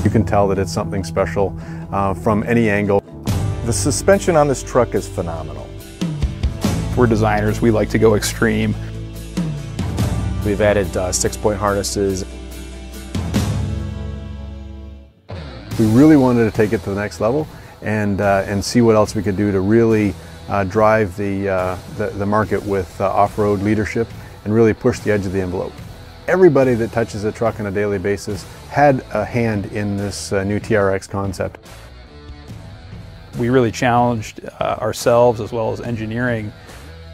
You can tell that it's something special from any angle. The suspension on this truck is phenomenal. We're designers, we like to go extreme. We've added 6-point harnesses. We really wanted to take it to the next level and see what else we could do to really drive the market with off-road leadership and really push the edge of the envelope. Everybody that touches a truck on a daily basis had a hand in this new TRX concept. We really challenged ourselves as well as engineering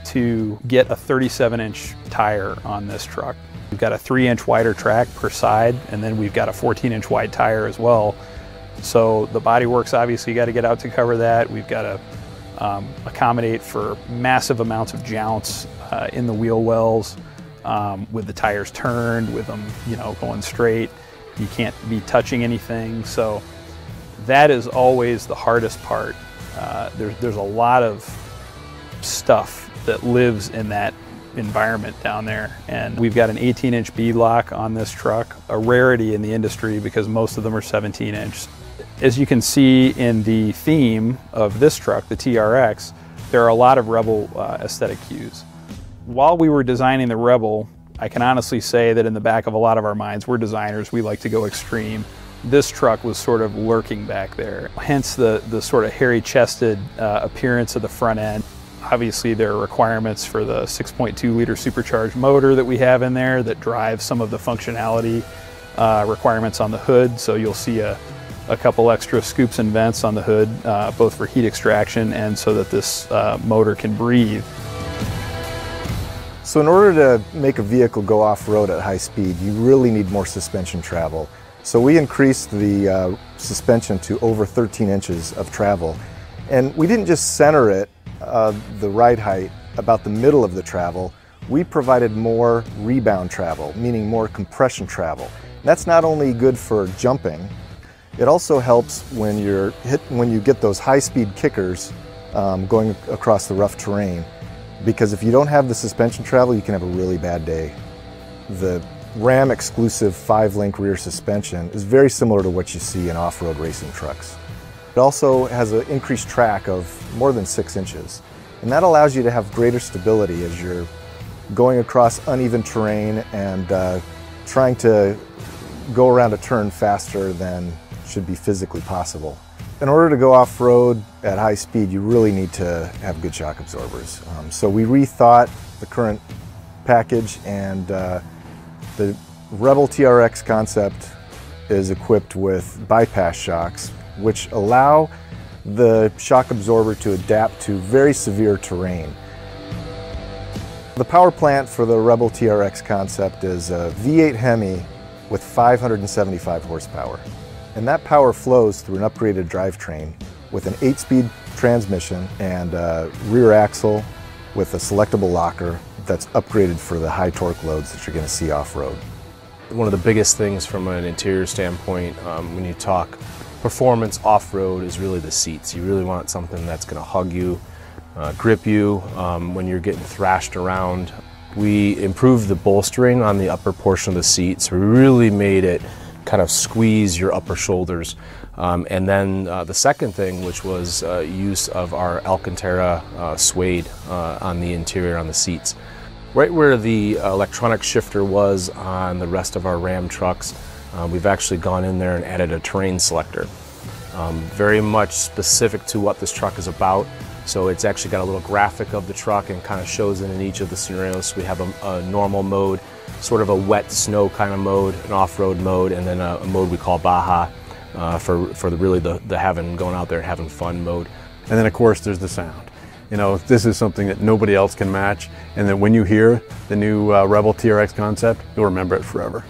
to get a 37-inch tire on this truck. We've got a 3-inch wider track per side, and then we've got a 14-inch wide tire as well. So the bodywork's obviously got to get out to cover that. We've got to accommodate for massive amounts of jounce in the wheel wells, with the tires turned, with them, going straight. You can't be touching anything. So that is always the hardest part. There's a lot of stuff that lives in that environment down there. And we've got an 18-inch bead lock on this truck, a rarity in the industry because most of them are 17-inch. As you can see in the theme of this truck, the TRX, there are a lot of Rebel aesthetic cues. While we were designing the Rebel, I can honestly say that in the back of a lot of our minds, we're designers, we like to go extreme. This truck was sort of lurking back there, hence the sort of hairy-chested appearance of the front end. Obviously, there are requirements for the 6.2-liter supercharged motor that we have in there that drives some of the functionality requirements on the hood. So you'll see a couple extra scoops and vents on the hood, both for heat extraction and so that this motor can breathe. So in order to make a vehicle go off-road at high speed, you really need more suspension travel. So we increased the suspension to over 13 inches of travel. And we didn't just center it, the ride height, about the middle of the travel. We provided more rebound travel, meaning more compression travel. That's not only good for jumping, it also helps when you get those high-speed kickers going across the rough terrain. Because if you don't have the suspension travel, you can have a really bad day. The Ram exclusive 5-link rear suspension is very similar to what you see in off-road racing trucks. It also has an increased track of more than 6 inches. And that allows you to have greater stability as you're going across uneven terrain and trying to go around a turn faster than should be physically possible. In order to go off-road at high speed, you really need to have good shock absorbers. So we rethought the current package and The Rebel TRX concept is equipped with bypass shocks, which allow the shock absorber to adapt to very severe terrain. The power plant for the Rebel TRX concept is a V8 Hemi with 575 horsepower. And that power flows through an upgraded drivetrain with an 8-speed transmission and a rear axle with a selectable locker that's upgraded for the high torque loads that you're going to see off-road. One of the biggest things from an interior standpoint when you talk performance off-road is really the seats. You really want something that's going to hug you, grip you when you're getting thrashed around. We improved the bolstering on the upper portion of the seat, so we really made it kind of squeeze your upper shoulders. And then the second thing, which was use of our Alcantara suede on the interior on the seats. Right where the electronic shifter was on the rest of our Ram trucks, we've actually gone in there and added a terrain selector. Very much specific to what this truck is about. So it's actually got a little graphic of the truck and kind of shows it in each of the scenarios. We have a normal mode, sort of a wet snow kind of mode, an off-road mode, and then a mode we call Baja for really the going out there and having fun mode. And then of course there's the sound. You know, this is something that nobody else can match, and that when you hear the new Rebel TRX concept, you'll remember it forever.